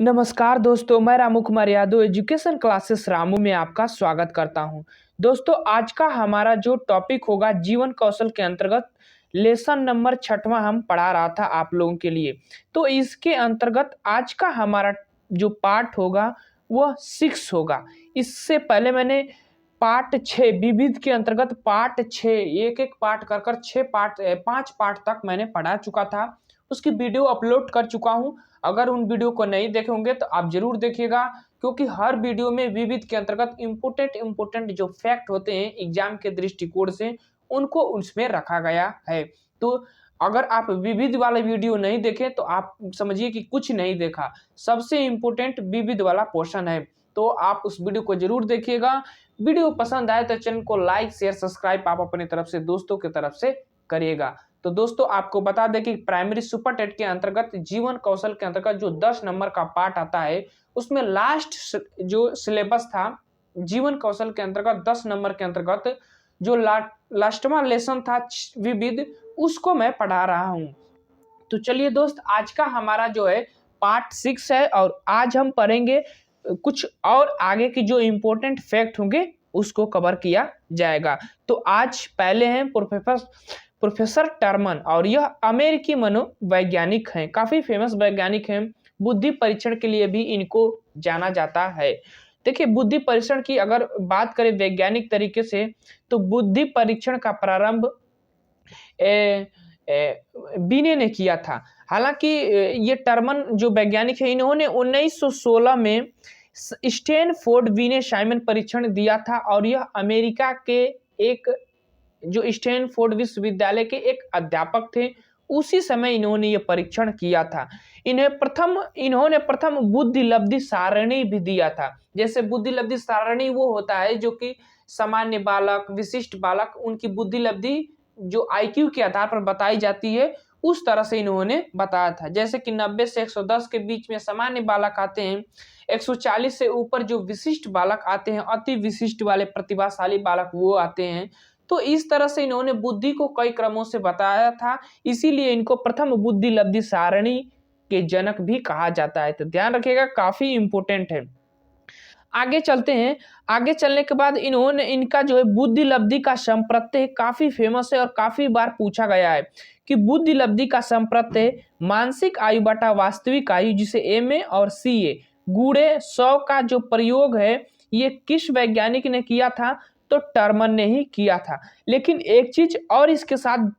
नमस्कार दोस्तों, मैं रामू कुमार यादव एजुकेशन क्लासेस रामू में आपका स्वागत करता हूं। दोस्तों, आज का हमारा जो टॉपिक होगा जीवन कौशल के अंतर्गत लेसन नंबर 6वां हम पढ़ा रहा था आप लोगों के लिए। तो इसके अंतर्गत आज का हमारा जो पार्ट होगा वह 6 होगा। इससे पहले मैंने पार्ट 6 विविध के अंतर्गत पार्ट 6 एक-एक पार्ट कर कर 5 पार्ट तक मैंने पढ़ा चुका था। उसकी वीडियो अपलोड कर चुका हूं। अगर उन वीडियो को नहीं देखे होंगे तो आप जरूर देखिएगा, क्योंकि हर वीडियो में विविध के अंतर्गत इम्पोर्टेंट जो फैक्ट होते हैं एग्जाम के दृष्टिकोण से उनको उसमें रखा गया है। तो अगर आप विविध वाला वीडियो नहीं देखें तो आप समझिए कि कुछ नहीं देखा। सबसे इम्पोर्टेंट विविध वाला पोर्शन है, तो आप उस वीडियो को जरूर देखिएगा। वीडियो पसंद आए तो चैनल को लाइक शेयर सब्सक्राइब आप अपनी तरफ से दोस्तों की तरफ से करिएगा। तो दोस्तों, आपको बता दें कि प्राइमरी सुपर टेट के अंतर्गत जीवन कौशल के अंतर्गत जो 10 नंबर का पार्ट आता है उसमें लास्ट जो सिलेबस था जीवन कौशल के अंतर्गत 10 नंबर के अंतर्गत जो लास्टवा लेसन था विविध, उसको मैं पढ़ा रहा हूं। तो चलिए दोस्त, आज का हमारा जो है पार्ट 6 है और आज हम पढ़ेंगे कुछ और आगे की जो इम्पोर्टेंट फैक्ट होंगे उसको कवर किया जाएगा। तो आज पहले हैं प्रोफेसर टर्मन, और यह अमेरिकी मनोवैज्ञानिक हैं, काफी फेमस वैज्ञानिक हैं। बुद्धि परीक्षण के लिए भी इनको जाना जाता है। देखिए, बुद्धि परीक्षण की अगर बात करें वैज्ञानिक तरीके से तो बुद्धि परीक्षण का प्रारंभ बीने ने किया था। हालांकि ये टर्मन जो वैज्ञानिक है इन्होंने 1916 में स्टैनफोर्ड बीने साइमन परीक्षण दिया था, और यह अमेरिका के एक जो स्टैनफोर्ड विश्वविद्यालय के एक अध्यापक थे। उसी समय इन्होंने ये परीक्षण किया था। इन्होंने प्रथम बुद्धि लब्धि सारणी भी दिया था। जैसे बुद्धि लब्धि सारणी वो होता है जो कि सामान्य बालक, विशिष्ट बालक, उनकी बुद्धि लब्धि जो आईक्यू के आधार पर बताई जाती है, उस तरह से इन्होंने बताया था। जैसे कि 90 से 110 के बीच में सामान्य बालक आते हैं, 140 से ऊपर जो विशिष्ट बालक आते हैं, अति विशिष्ट वाले प्रतिभाशाली बालक वो आते हैं। तो इस तरह से इन्होंने बुद्धि को कई क्रमों से बताया था, इसीलिए इनको प्रथम बुद्धि लब्धि सारणी के जनक भी कहा जाता है। तो ध्यान रखिएगा, काफी इंपोर्टेंट है। आगे चलते हैं। आगे चलने के बाद इनका जो है बुद्धि लब्धि का संप्रत्यय काफी फेमस है और काफी बार पूछा गया है कि बुद्धि लब्धि का संप्रत्यय मानसिक आयु बटा वास्तविक आयु, जिसे एमए और सीए गुणे 100 का जो प्रयोग है ये किस वैज्ञानिक ने किया था? तो टर्मन ने ही किया था। लेकिन एक चीज और इसके साथ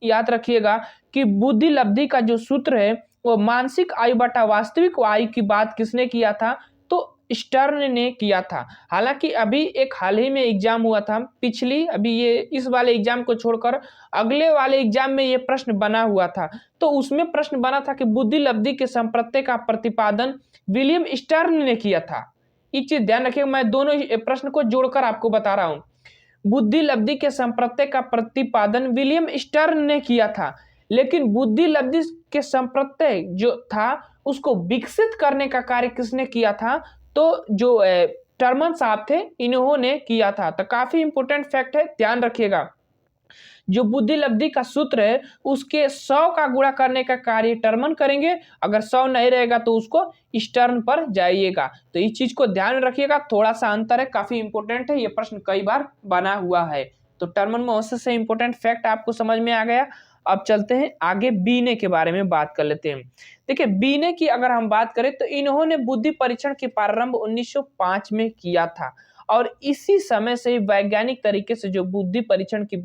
याद रखिएगा कि बुद्धि लब्धि का जो सूत्र है वो मानसिक आयु बटा वास्तविक आयु की बात किसने किया था? तो स्टर्न ने किया था। हालांकि अभी एक हाल ही में एग्जाम हुआ था, अभी ये इस वाले एग्जाम को छोड़कर अगले वाले एग्जाम में ये प्रश्न बना हुआ था। तो उसमें प्रश्न बना था कि बुद्धि लब्धि के संप्रत्यय का प्रतिपादन विलियम स्टर्न ने किया था। एक चीज ध्यान रखिएगा, मैं दोनों प्रश्न को जोड़कर आपको बता रहा हूं। बुद्धि लब्धि के संप्रत्यय का प्रतिपादन विलियम स्टर्न ने किया था, लेकिन बुद्धि लब्धि के संप्रत्यय जो था उसको विकसित करने का कार्य किसने किया था? तो जो टर्मन साहब थे इन्होंने किया था। तो काफी इंपोर्टेंट फैक्ट है, ध्यान रखिएगा। जो बुद्धि लब्धि का सूत्र है उसके 100 का गुणा करने का कार्य टर्मन करेंगे, अगर 100 नहीं रहेगा तो उसको स्टर्न पर जाइएगा। तो इस चीज को ध्यान रखिएगा, थोड़ा सा अंतर है, काफी इंपोर्टेंट है, ये प्रश्न कई बार बना हुआ है। तो टर्मन में से इंपोर्टेंट फैक्ट आपको समझ में आ गया। अब चलते हैं आगे बीने के बारे में बात कर लेते हैं। देखिए, बीने की अगर हम बात करें तो इन्होंने बुद्धि परीक्षण की प्रारंभ 1905 में किया था, और इसी समय से वैज्ञानिक तरीके से जो बुद्धि परीक्षण की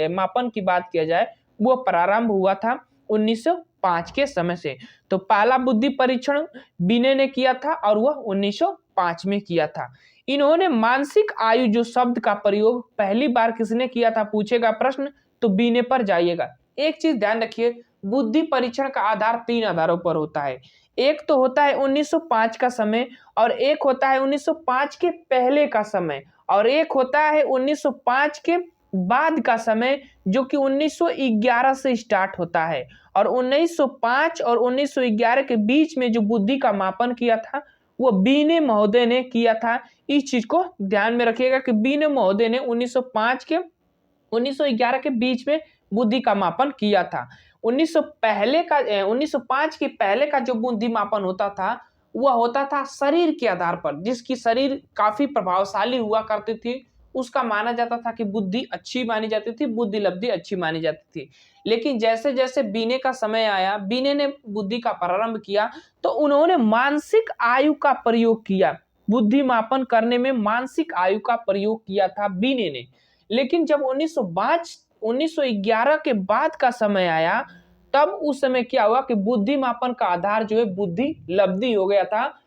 मापन की बात किया जाए वो प्रारंभ हुआ था 1905 के समय से। तो पहला बुद्धि परीक्षण बीने ने किया था और वह 1905 में किया था। इन्होंने मानसिक आयु जो शब्द का प्रयोग पहली बार किसने किया था पूछेगा प्रश्न, तो बीने पर जाइएगा। एक चीज ध्यान रखिए, बुद्धि परीक्षण का आधार 3 आधारों पर होता है। एक तो होता है 1905 का समय, और एक होता है 1905 के पहले का समय, और एक होता है 1905 के बाद का समय जो कि 1911 से स्टार्ट होता है। और 1905 और 1911 के बीच में जो बुद्धि का मापन किया था वो बीने महोदय ने किया था। इस चीज को ध्यान में रखिएगा कि बीने महोदय ने 1911 के बीच में बुद्धि का मापन किया था। 1905 के पहले का जो बुद्धि मापन होता था वह होता था शरीर के आधार पर। जिसकी शरीर काफी प्रभावशाली हुआ करती थी उसका माना जाता था कि बुद्धि अच्छी मानी जाती थी, बुद्धि लब्धि अच्छी मानी जाती थी। लेकिन जैसे जैसे बीने का समय आया, बीने ने बुद्धि का प्रारंभ किया, तो उन्होंने मानसिक आयु का प्रयोग किया। बुद्धि मापन करने में मानसिक आयु का प्रयोग किया था बीने ने। लेकिन जब 1911 के बाद का समय आया, तब उस समय क्या हुआ कि बुद्धि मापन का आधार जो है बुद्धि लब्धि हो गया था।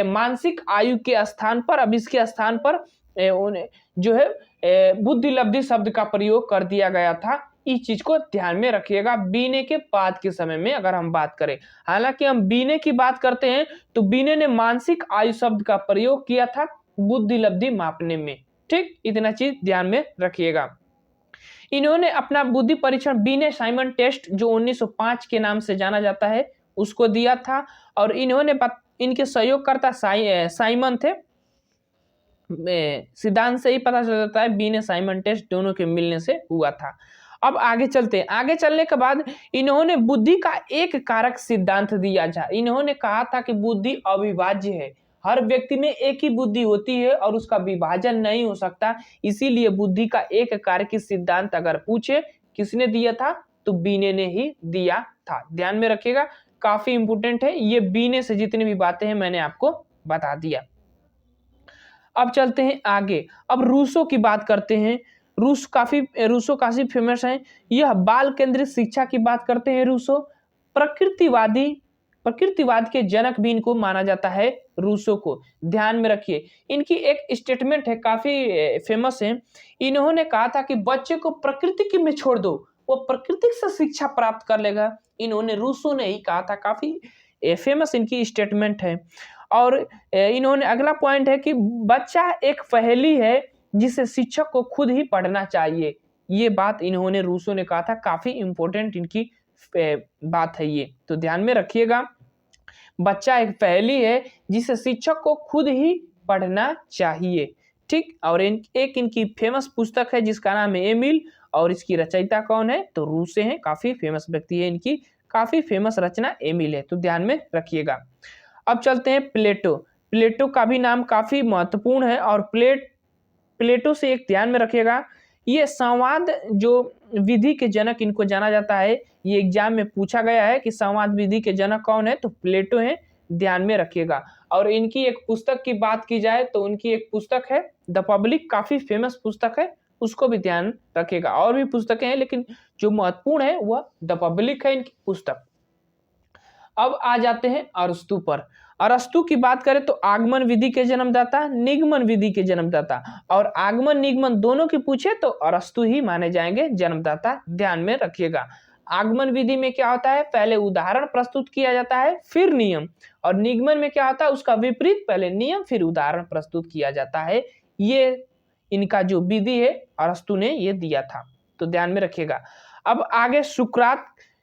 मानसिक आयु के स्थान पर अब इसके स्थान पर जो है बुद्धि लब्धि शब्द का प्रयोग कर दिया गया था। इस चीज को ध्यान में रखिएगा बीने के बाद के समय में अगर हम बात करें। हालांकि हम बीने की बात करते हैं तो बीने ने मानसिक आयु शब्द का प्रयोग किया था बुद्धि लब्धि मापने में। ठीक, इतना चीज ध्यान में रखिएगा। इन्होंने अपना बुद्धि परीक्षण बीने साइमन टेस्ट जो 1905 के नाम से जाना जाता है उसको दिया था। और इनके सहयोगकर्ता साइमन थे। सिद्धांत से ही पता चल जाता है बीने साइमन टेस्ट दोनों के मिलने से हुआ था। अब आगे चलते हैं। आगे चलने के बाद इन्होंने बुद्धि का एक कारक सिद्धांत दिया था। इन्होंने कहा था कि बुद्धि अविभाज्य है, हर व्यक्ति में एक ही बुद्धि होती है और उसका विभाजन नहीं हो सकता। इसीलिए बुद्धि का एक कारक सिद्धांत अगर पूछे किसने दिया था तो बीने ने ही दिया था। ध्यान में रखिएगा, काफी इंपोर्टेंट है ये। बीने से जितनी भी बातें हैं मैंने आपको बता दिया। अब चलते हैं आगे। अब रूसो की बात करते हैं। रूसो काफी फेमस है। यह बाल केंद्रित शिक्षा की बात करते हैं। रूसो प्रकृतिवाद के जनक भी इनको माना जाता है, रूसो को। ध्यान में रखिए, इनकी एक स्टेटमेंट है काफी फेमस है। इन्होंने कहा था कि बच्चे को प्रकृति में छोड़ दो, वो प्रकृति से शिक्षा प्राप्त कर लेगा। इन्होंने रूसो ने ही कहा था, काफी फेमस इनकी स्टेटमेंट है। और इन्होंने अगला पॉइंट है कि बच्चा एक पहेली है जिसे शिक्षक को खुद ही पढ़ना चाहिए। ये बात इन्होंने रूसो ने कहा था, काफी इंपॉर्टेंट इनकी बात है ये, तो ध्यान में रखिएगा। बच्चा एक पहेली है जिसे शिक्षक को खुद ही पढ़ना चाहिए। ठीक, और एक इनकी फेमस पुस्तक है जिसका नाम है एमिल, और इसकी रचयिता कौन है तो रूसे हैं। काफी फेमस व्यक्ति है, इनकी काफी फेमस रचना एमिल है, तो ध्यान में रखिएगा। अब चलते हैं प्लेटो। प्लेटो का भी नाम काफी महत्वपूर्ण है। और प्लेटो से एक ध्यान में रखिएगा, ये संवाद जो विधि के जनक इनको जाना जाता है। ये एग्जाम में पूछा गया है कि संवाद विधि के जनक कौन है तो प्लेटो है, ध्यान में रखिएगा। और इनकी एक पुस्तक की बात की जाए तो उनकी एक पुस्तक है द पब्लिक, काफी फेमस पुस्तक है, उसको भी ध्यान रखिएगा। और भी पुस्तकें हैं लेकिन जो महत्वपूर्ण है वह द पब्लिक है इनकी पुस्तक। अब आ जाते हैं अरस्तु पर। अरस्तु की बात करें तो आगमन विधि के जन्मदाता, निगमन विधि के जन्मदाता। और आगमन निगमन दोनों की पूछे तो अरस्तु ही माने जाएंगे जन्मदाता, ध्यान में रखिएगा। आगमन विधि में क्या होता है, पहले उदाहरण प्रस्तुत किया जाता है फिर नियम। और निगमन में क्या होता है, उसका विपरीत, पहले नियम फिर उदाहरण प्रस्तुत किया जाता है। ये इनका जो विधि है अरस्तु ने ये दिया था, तो ध्यान में रखिएगा। अब आगे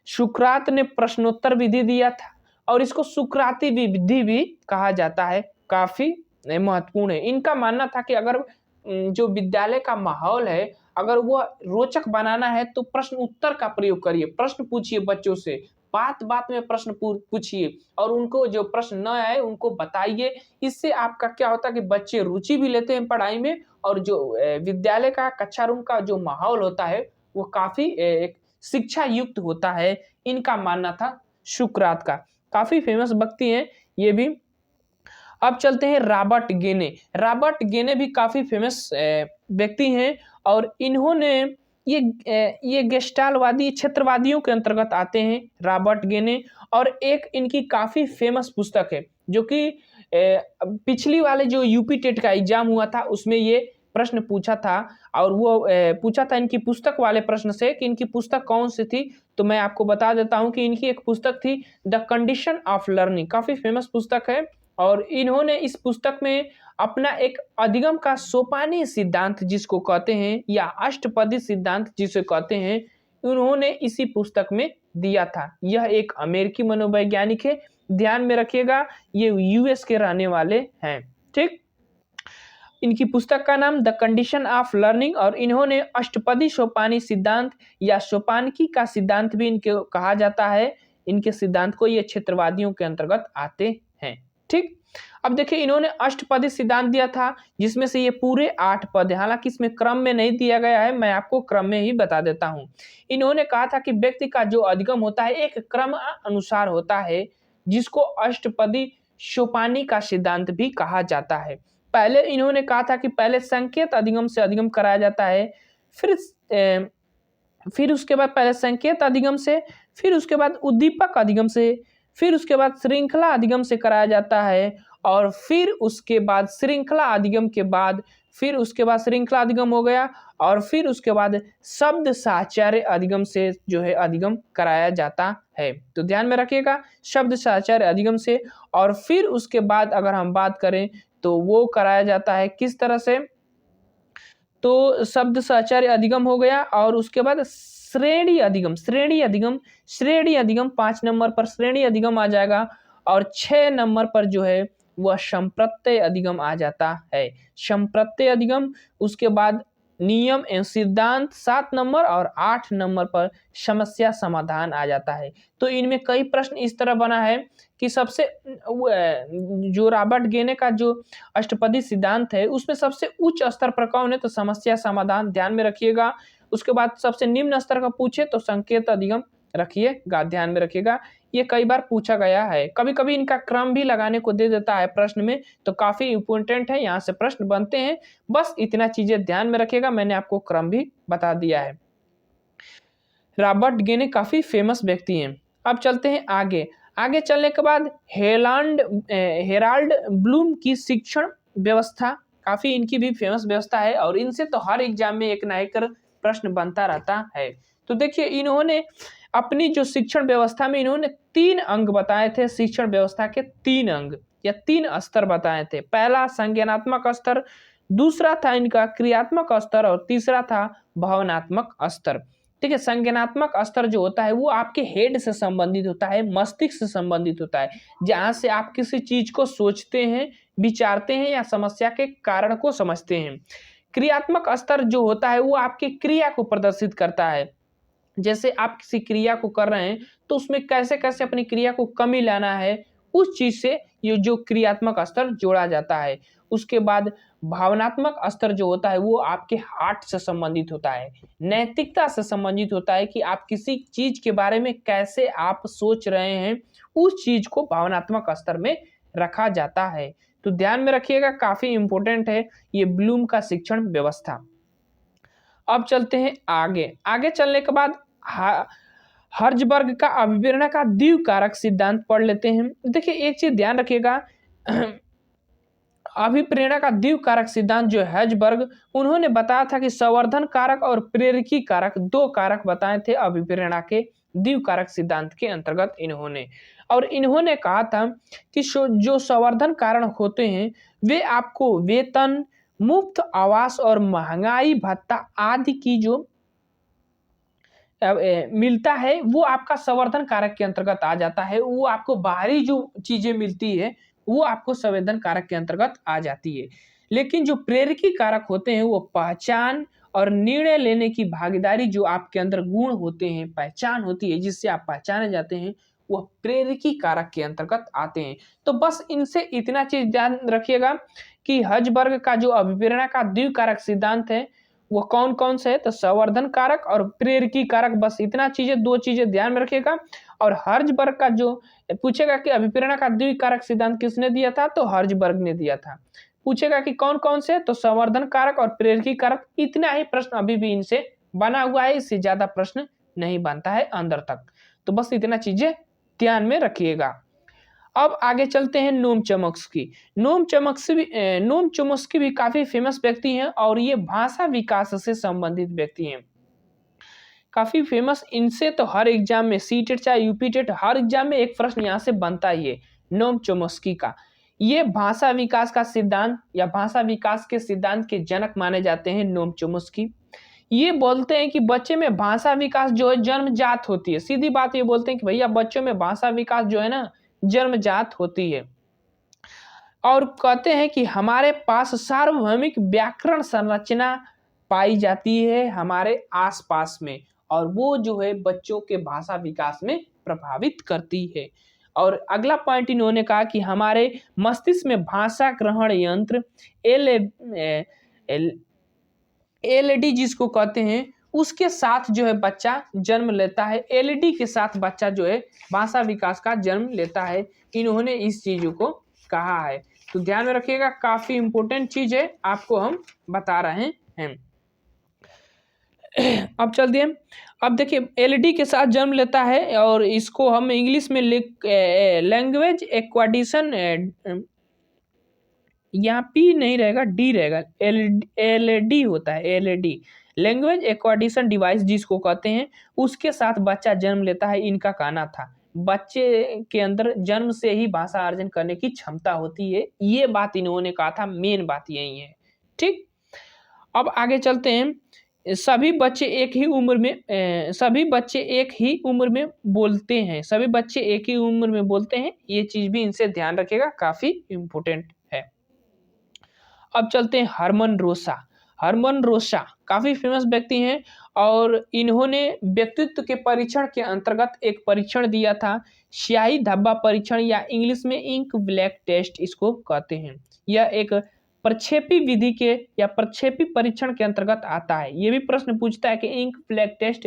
सुकरात ने प्रश्नोत्तर विधि दिया था और इसको सुकराती विधि भी कहा जाता है, काफी महत्वपूर्ण है। इनका मानना था कि अगर जो विद्यालय का माहौल है अगर वो रोचक बनाना है तो प्रश्न उत्तर का प्रयोग करिए, प्रश्न पूछिए बच्चों से, बात बात में प्रश्न पूछिए और उनको जो प्रश्न न आए उनको बताइए। इससे आपका क्या होता है कि बच्चे रुचि भी लेते हैं पढ़ाई में और जो विद्यालय का कक्षा रूम का जो माहौल होता है वो काफी एक शिक्षा युक्त होता है। इनका मानना था सुकरात का, काफी फेमस व्यक्ति हैं ये भी। अब चलते हैं रॉबर्ट गेने। रॉबर्ट गेने भी काफी फेमस व्यक्ति हैं और इन्होंने ये गेस्टालवादी क्षेत्रवादियों के अंतर्गत आते हैं रॉबर्ट गेने। और एक इनकी काफी फेमस पुस्तक है जो कि पिछली वाले जो यूपी टेट का एग्जाम हुआ था उसमें ये प्रश्न पूछा था और वो पूछा था इनकी पुस्तक वाले प्रश्न से कि इनकी पुस्तक कौन सी थी। तो मैं आपको बता देता हूं कि इनकी एक पुस्तक थी द कंडीशन ऑफ लर्निंग, काफी फेमस पुस्तक है। और इन्होंने इस पुस्तक में अपना एक अधिगम का सोपानी सिद्धांत जिसको कहते हैं या अष्टपदी सिद्धांत जिसे कहते हैं, उन्होंने इसी पुस्तक में दिया था। यह एक अमेरिकी मनोवैज्ञानिक है, ध्यान में रखिएगा, ये यूएस के रहने वाले हैं। ठीक, इनकी पुस्तक का नाम द कंडीशन ऑफ लर्निंग और इन्होंने अष्टपदी सोपानी सिद्धांत या सोपानकी का सिद्धांत भी इनके कहा जाता है। इनके सिद्धांत को ये क्षेत्रवादियों के अंतर्गत आते हैं। ठीक, अब देखिए इन्होंने अष्टपदी सिद्धांत दिया था, जिसमें से ये पूरे 8 पद हैं। हालांकि इसमें क्रम में नहीं दिया गया है, मैं आपको क्रम में ही बता देता हूं। इन्होंने कहा था कि व्यक्ति का जो अधिगम होता है एक क्रम अनुसार होता है, जिसको अष्टपदी सोपानी का सिद्धांत भी कहा जाता है। पहले इन्होंने कहा था कि पहले संकेत अधिगम से अधिगम कराया जाता है, फिर उसके बाद पहले संकेत अधिगम से, फिर उसके बाद उद्दीपक अधिगम से, फिर उसके बाद श्रृंखला अधिगम से कराया जाता है, और फिर उसके बाद श्रृंखला अधिगम के बाद फिर उसके बाद श्रृंखला अधिगम हो गया, और फिर उसके बाद शब्द साहचर्य अधिगम से जो है अधिगम कराया जाता है। तो ध्यान में रखिएगा, शब्द साहचर्य अधिगम से, और फिर उसके बाद अगर हम बात करें तो वो कराया जाता है किस तरह से, तो शब्द साहचर्य अधिगम हो गया, और उसके बाद श्रेणी अधिगम, श्रेणी अधिगम 5 नंबर पर श्रेणी अधिगम आ जाएगा, और 6 नंबर पर जो है वह संप्रत्यय अधिगम आ जाता है। संप्रत्यय अधिगम, उसके बाद नियम एवं सिद्धांत 7 नंबर, और 8 नंबर पर समस्या समाधान आ जाता है। तो इनमें कई प्रश्न इस तरह बना है कि सबसे जो रॉबर्ट गेने का जो अष्टपदी सिद्धांत है उसमें सबसे उच्च स्तर पर कौन है, तो समस्या समाधान, ध्यान में रखिएगा। उसके बाद सबसे निम्न स्तर का पूछे तो संकेत अधिगम रखिएगा, ध्यान में रखिएगा। ये कई बार पूछा गया है, कभी कभी इनका क्रम भी लगाने को दे देता है प्रश्न में, तो काफी इंपॉर्टेंट है, यहाँ से प्रश्न बनते हैं। बस इतना चीजें ध्यान में रखिएगा, मैंने आपको क्रम भी बता दिया है। रॉबर्ट गेने काफी फेमस व्यक्ति हैं। अब चलते हैं आगे। आगे चलने के बाद हेराल्ड ब्लूम की शिक्षण व्यवस्था, काफी इनकी भी फेमस व्यवस्था है, और इनसे तो हर एग्जाम में एक ना एक प्रश्न बनता रहता है। तो देखिए इन्होंने अपनी जो शिक्षण व्यवस्था में इन्होंने 3 अंग बताए थे, शिक्षण व्यवस्था के 3 अंग या 3 स्तर बताए थे। पहला संज्ञानात्मक स्तर, दूसरा था इनका क्रियात्मक स्तर, और तीसरा था भावनात्मक स्तर। ठीक है, संज्ञानात्मक स्तर जो होता है वो आपके हेड से संबंधित होता है, मस्तिष्क से संबंधित होता है, जहां से आप किसी चीज को सोचते हैं, विचारते हैं या समस्या के कारण को समझते हैं। क्रियात्मक स्तर जो होता है वो आपकी क्रिया को प्रदर्शित करता है, जैसे आप किसी क्रिया को कर रहे हैं तो उसमें कैसे कैसे अपनी क्रिया को कमी लाना है, उस चीज से ये जो क्रियात्मक स्तर जोड़ा जाता है। उसके बाद भावनात्मक स्तर जो होता है वो आपके हार्ट से संबंधित होता है, नैतिकता से संबंधित होता है कि आप किसी चीज के बारे में कैसे आप सोच रहे हैं, उस चीज को भावनात्मक स्तर में रखा जाता है। तो ध्यान में रखिएगा, काफी इंपॉर्टेंट है ये ब्लूम का शिक्षण व्यवस्था। अब चलते हैं आगे। आगे चलने के बाद हर्जबर्ग का अभिप्रेरणा का द्विकारक सिद्धांत पढ़ लेते हैं। देखिए एक चीज ध्यान रखिएगा, अभिप्रेरणा का द्विकारक सिद्धांत जो हर्जबर्ग, उन्होंने बताया था कि संवर्धन कारक और प्रेरकी कारक 2 कारक बताए थे अभिप्रेरणा के द्विकारक सिद्धांत के अंतर्गत इन्होंने। और इन्होंने कहा था कि जो संवर्धन कारक होते हैं वे आपको वेतन, मुफ्त आवास और महंगाई भत्ता आदि की जो मिलता है वो आपका संवर्धन कारक के अंतर्गत आ जाता है। वो आपको बाहरी जो चीजें मिलती है वो आपको संवेदन कारक के अंतर्गत आ जाती है। लेकिन जो प्रेरकी कारक होते हैं वो पहचान और निर्णय लेने की भागीदारी, जो आपके अंदर गुण होते हैं, पहचान होती है जिससे आप पहचाने जाते हैं, वह प्रेरकी कारक के अंतर्गत आते हैं। तो बस इनसे इतना चीज ध्यान रखिएगा कि हर्जबर्ग का जो अभिप्रेरणा का द्विकारक सिद्धांत है वो कौन कौन से है, तो संवर्धन कारक और प्रेरकी कारक, बस इतना चीजें 2 चीजें ध्यान में रखिएगा। और हर्जबर्ग का जो पूछेगा कि अभिप्रेरणा का द्विकारक सिद्धांत किसने दिया था, तो हर्जबर्ग ने दिया था। पूछेगा कि कौन कौन से, तो संवर्धन कारक और प्रेरकी कारक। इतना ही प्रश्न अभी भी इनसे बना हुआ है, इससे ज्यादा प्रश्न नहीं बनता है अंदर तक। तो बस इतना चीजें ध्यान में रखिएगा। अब आगे चलते हैं नोम चॉम्स्की। नोम चॉम्स्की भी काफी फेमस व्यक्ति हैं, और ये भाषा विकास से संबंधित व्यक्ति हैं, काफी फेमस। इनसे तो हर एग्जाम में, सीटेट चाहे यूपीटेट, हर एग्जाम में एक प्रश्न यहाँ से बनता ही है नोम चॉम्स्की का। ये भाषा विकास का सिद्धांत या भाषा विकास के सिद्धांत के जनक माने जाते हैं नोम चॉम्स्की। ये बोलते हैं कि बच्चे में भाषा विकास जो है जन्मजात होती है, सीधी बात ये बोलते हैं कि भैया बच्चों में भाषा विकास जो है ना जन्मजात होती है। और कहते हैं कि हमारे पास सार्वभौमिक व्याकरण संरचना पाई जाती है हमारे आसपास में, और वो जो है बच्चों के भाषा विकास में प्रभावित करती है। और अगला पॉइंट इन्होंने कहा कि हमारे मस्तिष्क में भाषा ग्रहण यंत्र एलईडी जिसको कहते हैं उसके साथ जो है बच्चा जन्म लेता है। एलईडी के साथ बच्चा जो है भाषा विकास का जन्म लेता है। इन्होंने इस चीजों को कहा है, तो ध्यान में रखिएगा, काफी इंपॉर्टेंट चीज है, आपको हम बता रहे हैं। अब चलते हैं, अब देखिए एलईडी के साथ जन्म लेता है और इसको हम इंग्लिश में लैंग्वेज एक्वाडिशन, यहाँ पी नहीं रहेगा, डी रहेगा, एलईडी होता है, एलईडी लैंग्वेज एक्वाडिशन डिवाइस जिसको कहते हैं, उसके साथ बच्चा जन्म लेता है। इनका कहना था बच्चे के अंदर जन्म से ही भाषा अर्जन करने की क्षमता होती है, ये बात इन्होंने कहा था, मेन बात यही है। ठीक, अब आगे चलते हैं। सभी बच्चे एक ही उम्र में बोलते हैं, सभी बच्चे एक ही उम्र में बोलते हैं, ये चीज भी इनसे ध्यान रखिएगा, काफी इंपॉर्टेंट है। अब चलते हैं हरमन रोसा काफी फेमस व्यक्ति हैं और इन्होंने व्यक्तित्व के परीक्षण के अंतर्गत एक परीक्षण दिया था, स्याही धब्बा परीक्षण या इंग्लिश में इंक ब्लैक टेस्ट इसको कहते हैं। यह एक प्रक्षेपी विधि के या प्रक्षेपी परीक्षण के अंतर्गत आता है। ये भी प्रश्न पूछता है कि इंक ब्लैक टेस्ट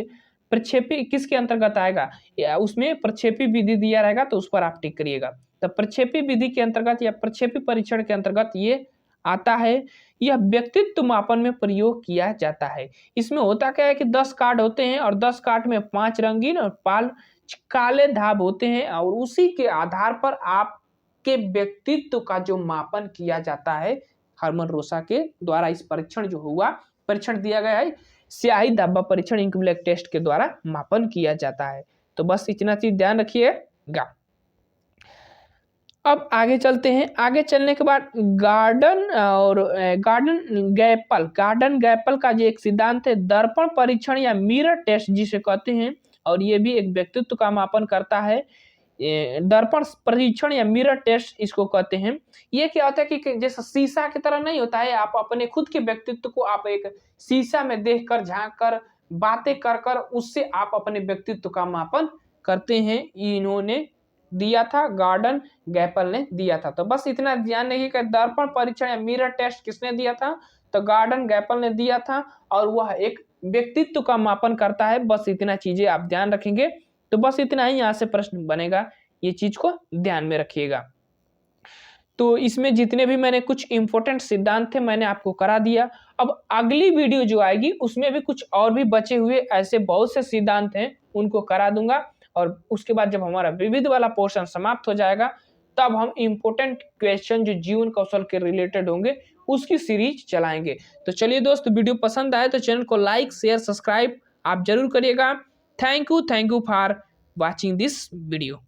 प्रक्षेपी किसके अंतर्गत आएगा, या उसमें प्रक्षेपी विधि दिया रहेगा तो उस पर आप टिक करिएगा। तो प्रक्षेपी विधि के अंतर्गत या प्रक्षेपी परीक्षण के अंतर्गत ये आता है। यह व्यक्तित्व मापन में प्रयोग किया जाता है। इसमें होता क्या है कि 10 कार्ड होते हैं और 10 कार्ड में 5 रंगीन और 5 काले धाब होते हैं और उसी के आधार पर आपके व्यक्तित्व का जो मापन किया जाता है, हरमन रोसा के द्वारा इस परीक्षण जो हुआ, परीक्षण दिया गया है, स्याही धब्बा परीक्षण इंक ब्लैक टेस्ट के द्वारा मापन किया जाता है। तो बस इतना चीज ध्यान रखिएगा। अब आगे चलते हैं। आगे चलने के बाद गार्डन गैपल का जो एक सिद्धांत है, दर्पण परीक्षण या मिरर टेस्ट जिसे कहते हैं, और ये भी एक व्यक्तित्व का मापन करता है। दर्पण परीक्षण या मिरर टेस्ट इसको कहते हैं। ये क्या होता है कि जैसे शीशा की तरह नहीं होता है, आप अपने खुद के व्यक्तित्व को आप एक शीशा में देखकर, झांक कर, बातें कर कर उससे आप अपने व्यक्तित्व का मापन करते हैं। इन्होंने दिया था, गार्डन गैपल ने दिया था। तो बस इतना ध्यान रखिए कि दर्पण परीक्षण या मिरर टेस्ट किसने दिया था, तो गार्डन गैपल ने दिया था और वह एक व्यक्तित्व का मापन करता है। बस इतना चीजें आप ध्यान रखेंगे तो बस इतना ही यहाँ से प्रश्न बनेगा, ये चीज को ध्यान में रखिएगा। तो इसमें जितने भी मैंने कुछ इंपॉर्टेंट सिद्धांत थे मैंने आपको करा दिया। अब अगली वीडियो जो आएगी उसमें भी कुछ और भी बचे हुए ऐसे बहुत से सिद्धांत हैं, उनको करा दूंगा और उसके बाद जब हमारा विविध वाला पोर्शन समाप्त हो जाएगा तब हम इंपॉर्टेंट क्वेश्चन जो जीवन कौशल के रिलेटेड होंगे उसकी सीरीज चलाएंगे। तो चलिए दोस्त, वीडियो पसंद आए तो चैनल को लाइक शेयर सब्सक्राइब आप जरूर करिएगा। Thank you for watching this video.